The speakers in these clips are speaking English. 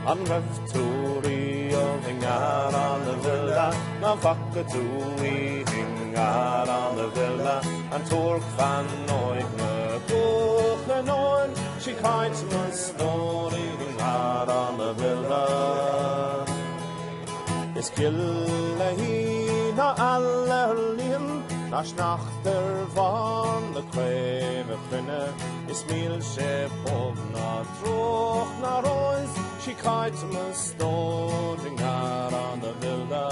An raibh túraí ó hingar an na bhilla, na bhaca túí hingar an na bhilla, an túrc fan óig na bucha nóin, si caint na stórí hingar an na bhilla. Is gilla hí na allar líon, na sneachtar bhan na craimh a chruine, is míl sé bog na troch na rois, si caint na stór hingar an na bhilla.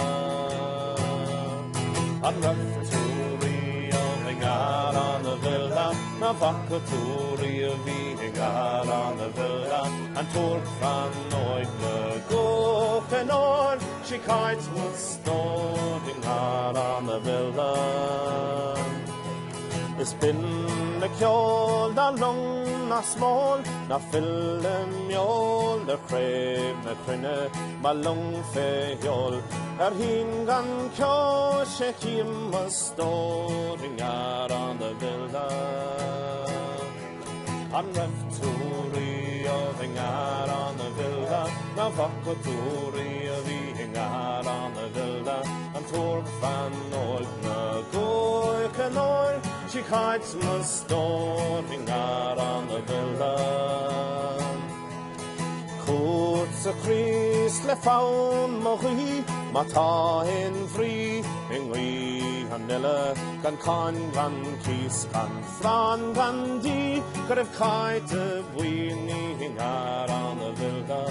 An raibh túraí ó hingar an na bhilla, na bhaca túraí a bhí hingar an na bhilla, an túrc fan óig na gocha nóin, si caint na stór hingar an na bhilla. Is bin na ceol na long na small, na fille meol na craimh na cruine, ma long féheol, hín gan cio sé cím a stór hingar an na bhilla. An raibh túraí ó hingar an na bhilla, na bhaca túraí a bhí hingar an na bhilla, an túrc fan óig na gocha nóir, si caint na stór hingar an na bhilla. Cúirt sa Crís le fáin mo chuí, má tá in bhrí, in nghaí an nille, gan cáin gan cís, gan frán gan dí, go raibh caint a bhuaoiní hingar an na bhilla.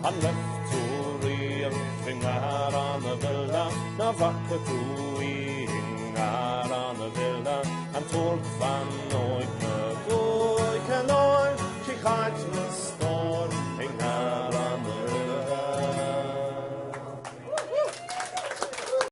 An raibh túraí a hingar an na bhilla, na bhaca túraí